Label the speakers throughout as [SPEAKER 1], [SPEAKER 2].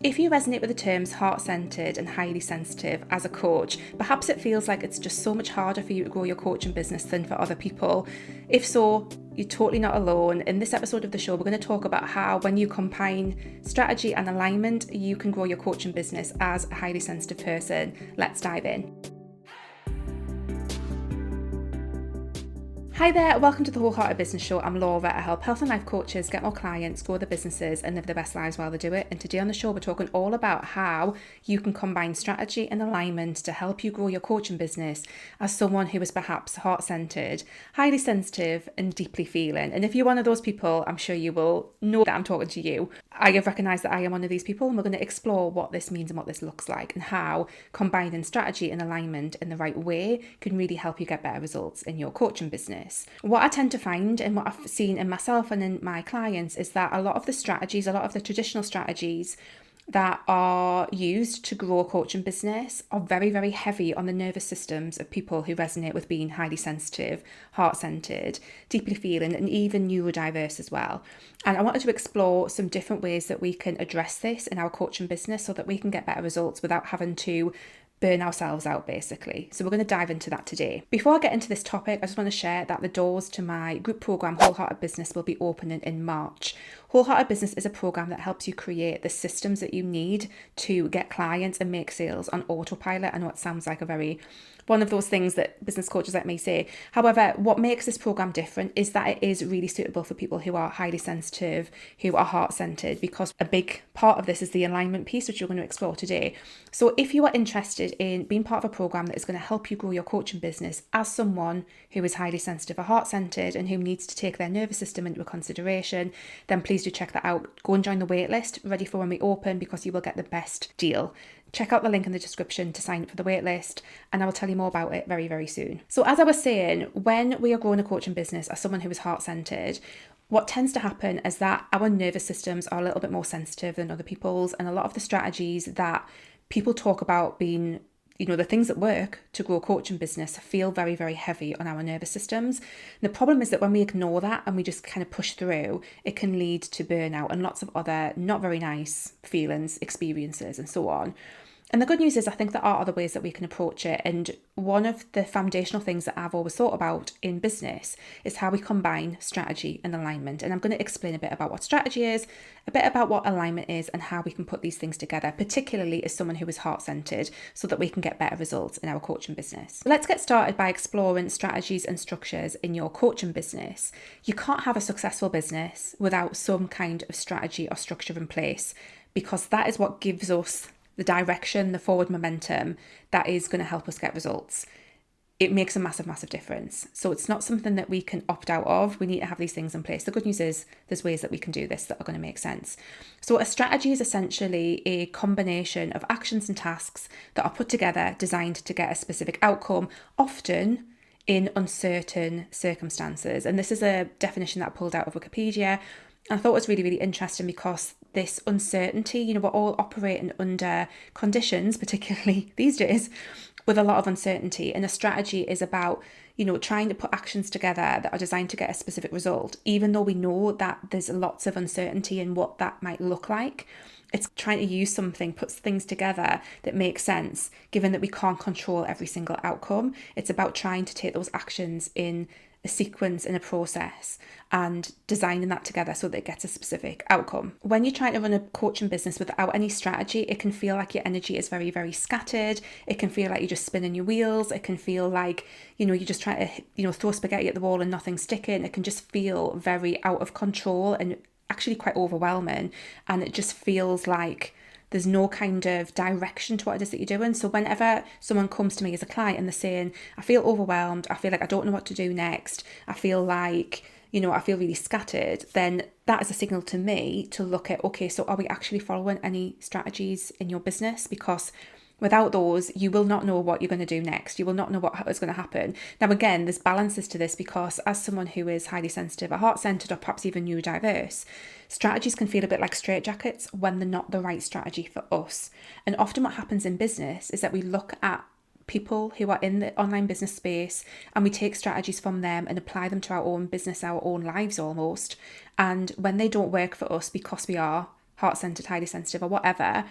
[SPEAKER 1] If you resonate with the terms heart-centered and highly sensitive as a coach, perhaps it feels like it's just so much harder for you to grow your coaching business than for other people. If so, you're totally not alone. In this episode of the show, we're going to talk about how when you combine strategy and alignment, you can grow your coaching business as a highly sensitive person. Let's dive in. Hi there, welcome to the Wholehearted Business Show. I'm Laura. I help health and life coaches get more clients, grow their businesses and live their best lives while they do it. And today on the show, we're talking all about how you can combine strategy and alignment to help you grow your coaching business as someone who is perhaps heart-centered, highly sensitive and deeply feeling. And if you're one of those people, I'm sure you will know that I'm talking to you. I have recognised that I am one of these people, and we're going to explore what this means and what this looks like and how combining strategy and alignment in the right way can really help you get better results in your coaching business. What I tend to find and what I've seen in myself and in my clients is that a lot of the traditional strategies that are used to grow a coaching business are very, very heavy on the nervous systems of people who resonate with being highly sensitive, heart-centered, deeply feeling, and even neurodiverse as well. And I wanted to explore some different ways that we can address this in our coaching business so that we can get better results without having to burn ourselves out, basically. So we're going to dive into that today. Before I get into this topic, I just want to share that the doors to my group program, Wholehearted Business, will be opening in March. Wholehearted Business is a program that helps you create the systems that you need to get clients and make sales on autopilot. I know it sounds like one of those things that business coaches like me say. However, what makes this program different is that it is really suitable for people who are highly sensitive, who are heart-centered, because a big part of this is the alignment piece, which we're going to explore today. So if you are interested in being part of a program that is going to help you grow your coaching business as someone who is highly sensitive or heart-centered and who needs to take their nervous system into consideration, then please do check that out. Go and join the waitlist, ready for when we open, because you will get the best deal. Check out the link in the description to sign up for the waitlist, and I will tell you more about it very, very soon. So as I was saying, when we are growing a coaching business as someone who is heart-centered, what tends to happen is that our nervous systems are a little bit more sensitive than other people's, and a lot of the strategies that people talk about being, the things that work to grow a coaching business feel very, very heavy on our nervous systems. And the problem is that when we ignore that and we just kind of push through, it can lead to burnout and lots of other not very nice feelings, experiences, and so on. And the good news is I think there are other ways that we can approach it. And one of the foundational things that I've always thought about in business is how we combine strategy and alignment. And I'm going to explain a bit about what strategy is, a bit about what alignment is, and how we can put these things together, particularly as someone who is heart-centered, so that we can get better results in our coaching business. Let's get started by exploring strategies and structures in your coaching business. You can't have a successful business without some kind of strategy or structure in place, because that is what gives us the direction, the forward momentum that is going to help us get results. It makes a massive, massive difference. So it's not something that we can opt out of. We need to have these things in place. The good news is there's ways that we can do this that are going to make sense. So a strategy is essentially a combination of actions and tasks that are put together, designed to get a specific outcome, often in uncertain circumstances. And this is a definition that I pulled out of Wikipedia. I thought it was really, really interesting because this uncertainty, we're all operating under conditions, particularly these days, with a lot of uncertainty. And a strategy is about, trying to put actions together that are designed to get a specific result, even though we know that there's lots of uncertainty in what that might look like. It's trying to use something, puts things together that makes sense, given that we can't control every single outcome. It's about trying to take those actions in a sequence, in a process, and designing that together so that it gets a specific outcome. When you're trying to run a coaching business without any strategy, it can feel like your energy is very, very scattered. It can feel like you're just spinning your wheels. It can feel like, you're just trying to, throw spaghetti at the wall and nothing's sticking. It can just feel very out of control and actually quite overwhelming. And it just feels like there's no kind of direction to what it is that you're doing. So whenever someone comes to me as a client and they're saying, I feel overwhelmed, I feel like I don't know what to do next, I feel like, I feel really scattered, then that is a signal to me to look at, okay, so are we actually following any strategies in your business? Because without those, you will not know what you're going to do next. You will not know what is going to happen. Now, again, there's balances to this because as someone who is highly sensitive or heart-centered or perhaps even neurodiverse, strategies can feel a bit like straitjackets when they're not the right strategy for us. And often what happens in business is that we look at people who are in the online business space and we take strategies from them and apply them to our own business, our own lives almost. And when they don't work for us because we are heart-centered, highly sensitive, or whatever,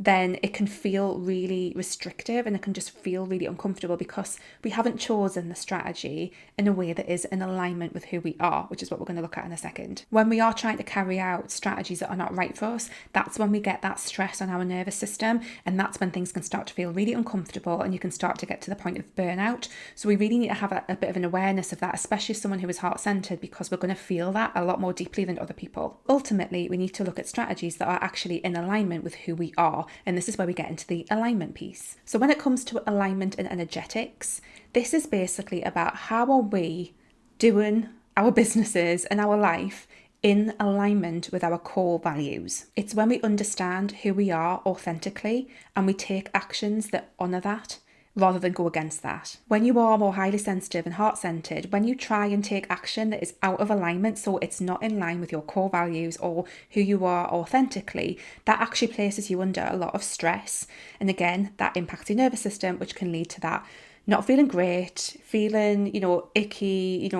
[SPEAKER 1] then it can feel really restrictive and it can just feel really uncomfortable because we haven't chosen the strategy in a way that is in alignment with who we are, which is what we're going to look at in a second. When we are trying to carry out strategies that are not right for us, that's when we get that stress on our nervous system, and that's when things can start to feel really uncomfortable and you can start to get to the point of burnout. So we really need to have a bit of an awareness of that, especially someone who is heart-centered, because we're going to feel that a lot more deeply than other people. Ultimately, we need to look at strategies that are actually in alignment with who we are. And this is where we get into the alignment piece. So when it comes to alignment and energetics, this is basically about how are we doing our businesses and our life in alignment with our core values. It's when we understand who we are authentically and we take actions that honour that, rather than go against that. When you are more highly sensitive and heart-centered, when you try and take action that is out of alignment, so it's not in line with your core values or who you are authentically, that actually places you under a lot of stress. And again, that impacts your nervous system, which can lead to that not feeling great, feeling, icky,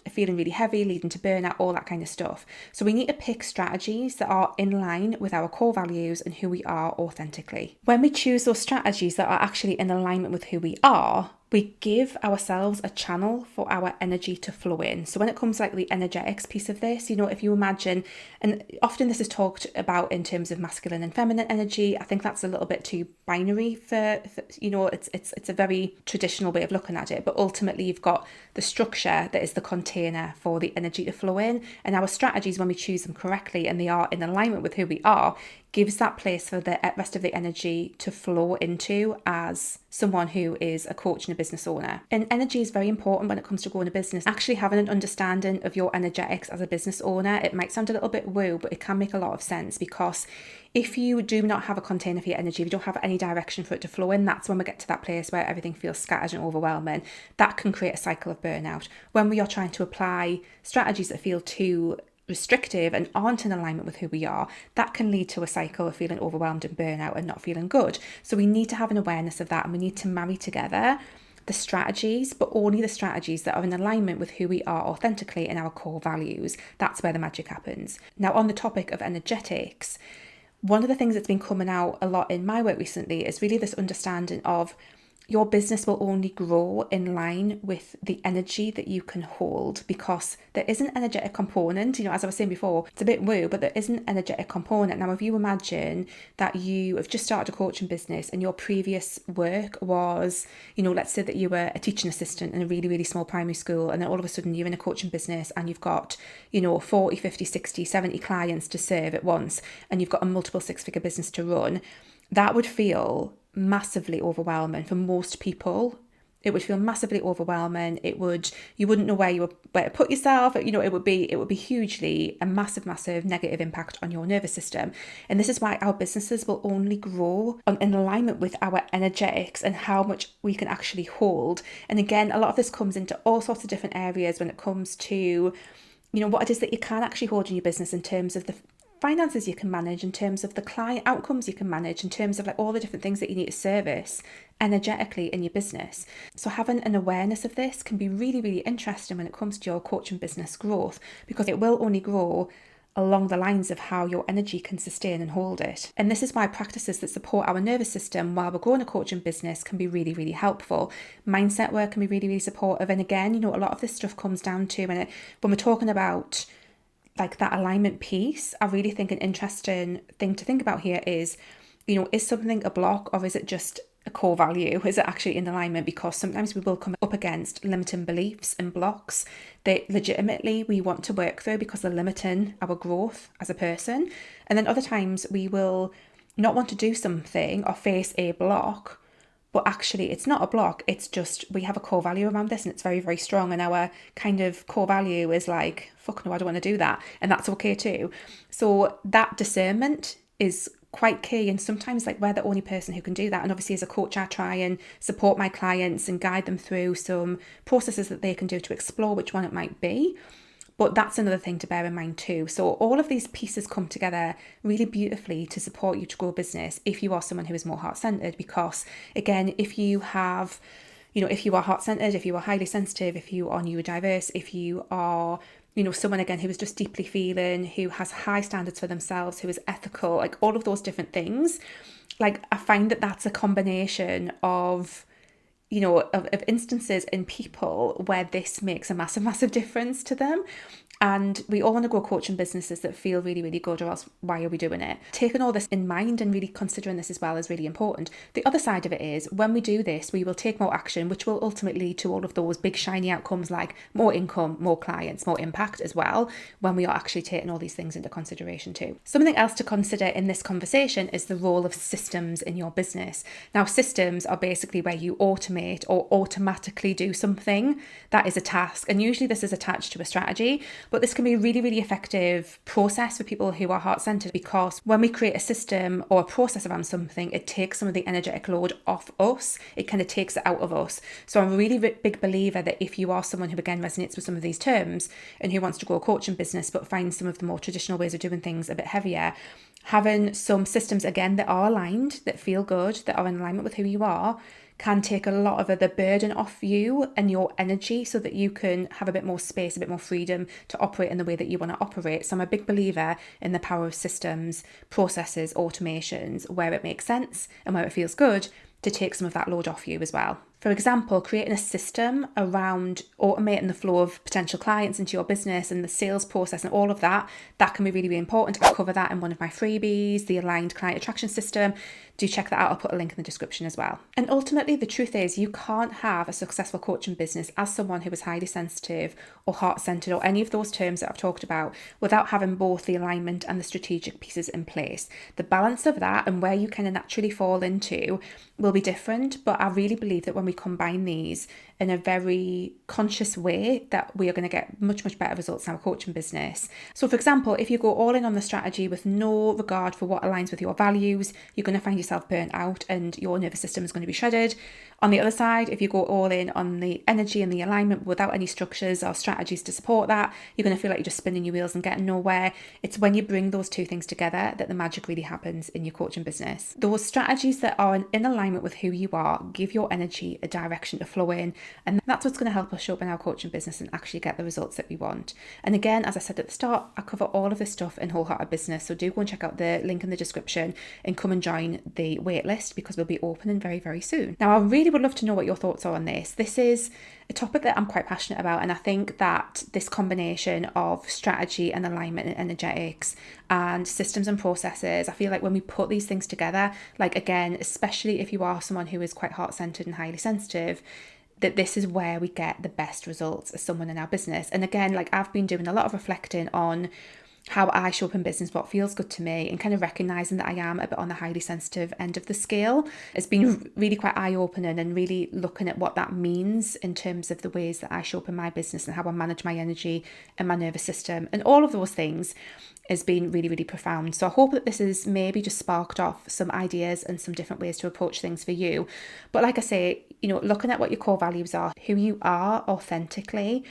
[SPEAKER 1] feeling really heavy, leading to burnout, all that kind of stuff. So we need to pick strategies that are in line with our core values and who we are authentically. When we choose those strategies that are actually in alignment with who we are, we give ourselves a channel for our energy to flow in. So when it comes to like the energetics piece of this, if you imagine, and often this is talked about in terms of masculine and feminine energy, I think that's a little bit too binary for it's a very traditional way of looking at it. But ultimately you've got the structure that is the container for the energy to flow in, and our strategies, when we choose them correctly and they are in alignment with who we are, gives that place for the rest of the energy to flow into as someone who is a coach and a business owner. And energy is very important when it comes to growing a business. Actually having an understanding of your energetics as a business owner, it might sound a little bit woo, but it can make a lot of sense, because if you do not have a container for your energy, if you don't have any direction for it to flow in, that's when we get to that place where everything feels scattered and overwhelming. That can create a cycle of burnout. When we are trying to apply strategies that feel too restrictive and aren't in alignment with who we are, that can lead to a cycle of feeling overwhelmed and burnout and not feeling good. So we need to have an awareness of that, and we need to marry together the strategies, but only the strategies that are in alignment with who we are authentically and our core values. That's where the magic happens. Now, on the topic of energetics, one of the things that's been coming out a lot in my work recently is really this understanding of your business will only grow in line with the energy that you can hold, because there is an energetic component. As I was saying before, it's a bit woo, but there is an energetic component. Now, if you imagine that you have just started a coaching business and your previous work was, let's say that you were a teaching assistant in a really, really small primary school, and then all of a sudden you're in a coaching business and you've got, 40, 50, 60, 70 clients to serve at once, and you've got a multiple six-figure business to run, that would feel massively overwhelming for most people. It would feel massively overwhelming. You wouldn't know where to put yourself. It would be hugely a massive negative impact on your nervous system. And this is why our businesses will only grow in alignment with our energetics and how much we can actually hold. And again, a lot of this comes into all sorts of different areas when it comes to, what it is that you can actually hold in your business in terms of the finances you can manage, in terms of the client outcomes you can manage, in terms of all the different things that you need to service energetically in your business. So having an awareness of this can be really, really interesting when it comes to your coaching business growth, because it will only grow along the lines of how your energy can sustain and hold it. And this is why practices that support our nervous system while we're growing a coaching business can be really, really helpful. Mindset work can be really, really supportive. And again, a lot of this stuff comes down to when we're talking about that alignment piece. I really think an interesting thing to think about here is, is something a block, or is it just a core value? Is it actually in alignment? Because sometimes we will come up against limiting beliefs and blocks that legitimately we want to work through because they're limiting our growth as a person. And then other times we will not want to do something or face a block, but actually it's not a block. It's just we have a core value around this and it's very, very strong. And our kind of core value is like, fuck no, I don't want to do that. And that's okay too. So that discernment is quite key. And sometimes we're the only person who can do that. And obviously as a coach, I try and support my clients and guide them through some processes that they can do to explore which one it might be. But that's another thing to bear in mind too. So all of these pieces come together really beautifully to support you to grow a business if you are someone who is more heart-centered. Because again, if you have, if you are heart-centered, if you are highly sensitive, if you are neurodiverse, if you are, someone again who is just deeply feeling, who has high standards for themselves, who is ethical, like all of those different things. Like I find that that's a combination of of instances in people where this makes a massive, massive difference to them. And we all want to go coaching businesses that feel really, really good, or else why are we doing it? Taking all this in mind and really considering this as well is really important. The other side of it is when we do this, we will take more action, which will ultimately lead to all of those big shiny outcomes like more income, more clients, more impact as well, when we are actually taking all these things into consideration too. Something else to consider in this conversation is the role of systems in your business. Now, systems are basically where you automate or automatically do something that is a task. And usually this is attached to a strategy. But this can be a really, really effective process for people who are heart-centered, because when we create a system or a process around something, it takes some of the energetic load off us. It kind of takes it out of us. So I'm a really big believer that if you are someone who again resonates with some of these terms and who wants to grow a coaching business but finds some of the more traditional ways of doing things a bit heavier, having some systems again that are aligned, that feel good, that are in alignment with who you are, can take a lot of the burden off you and your energy so that you can have a bit more space, a bit more freedom to operate in the way that you want to operate. So I'm a big believer in the power of systems, processes, automations, where it makes sense and where it feels good, to take some of that load off you as well. For example, creating a system around automating the flow of potential clients into your business and the sales process and all of that, that can be really, really important. I cover that in one of my freebies, the Aligned Client Attraction System. Do check that out. I'll put a link in the description as well. And ultimately, the truth is you can't have a successful coaching business as someone who is highly sensitive or heart-centered or any of those terms that I've talked about without having both the alignment and the strategic pieces in place. The balance of that and where you kind of naturally fall into will be different, but I really believe that when we combine these in a very conscious way, that we are going to get much, much better results in our coaching business. So for example, if you go all in on the strategy with no regard for what aligns with your values, you're going to find yourself burnt out and your nervous system is going to be shredded. On the other side, if you go all in on the energy and the alignment without any structures or strategies to support that, you're going to feel like you're just spinning your wheels and getting nowhere. It's when you bring those two things together that the magic really happens in your coaching business. Those strategies that are in alignment with who you are give your energy a direction to flow in, and that's what's going to help us show up in our coaching business and actually get the results that we want. And again, as I said at the start, I cover all of this stuff in Wholehearted Business, so do go and check out the link in the description and come and join the waitlist, because we'll be opening very, very soon. Now, I really would love to know what your thoughts are on this. This is a topic that I'm quite passionate about, and I think that this combination of strategy and alignment and energetics and systems and processes, I feel like when we put these things together, like again, especially if you are someone who is quite heart-centered and highly sensitive, that this is where we get the best results as someone in our business. And again, like I've been doing a lot of reflecting on how I show up in business, what feels good to me, and kind of recognizing that I am a bit on the highly sensitive end of the scale. It's been really quite eye-opening, and really looking at what that means in terms of the ways that I show up in my business and how I manage my energy and my nervous system, and all of those things has been really, really profound. So I hope that this has maybe just sparked off some ideas and some different ways to approach things for you. But like I say, looking at what your core values are, who you are authentically,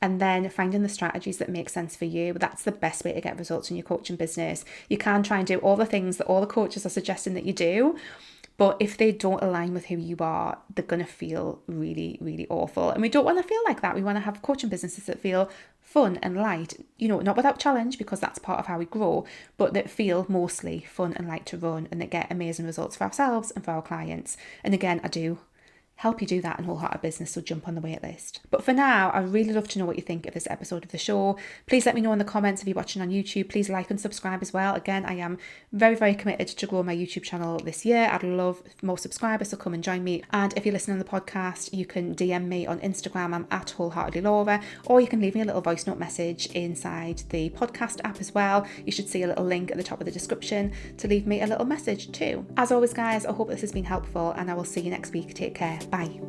[SPEAKER 1] and then finding the strategies that make sense for you. That's the best way to get results in your coaching business. You can try and do all the things that all the coaches are suggesting that you do, but if they don't align with who you are, they're going to feel really, really awful. And we don't want to feel like that. We want to have coaching businesses that feel fun and light, not without challenge, because that's part of how we grow, but that feel mostly fun and light to run, and that get amazing results for ourselves and for our clients. And again, I do help you do that in Wholehearted Business, so jump on the wait list. But for now, I'd really love to know what you think of this episode of the show. Please let me know in the comments if you're watching on YouTube. Please like and subscribe as well. Again, I am very, very committed to grow my YouTube channel this year. I'd love more subscribers, so come and join me. And if you're listening on the podcast, you can DM me on Instagram. I'm at wholeheartedlylaura, or you can leave me a little voice note message inside the podcast app as well. You should see a little link at the top of the description to leave me a little message too. As always, guys, I hope this has been helpful, and I will see you next week. Take care. Bye.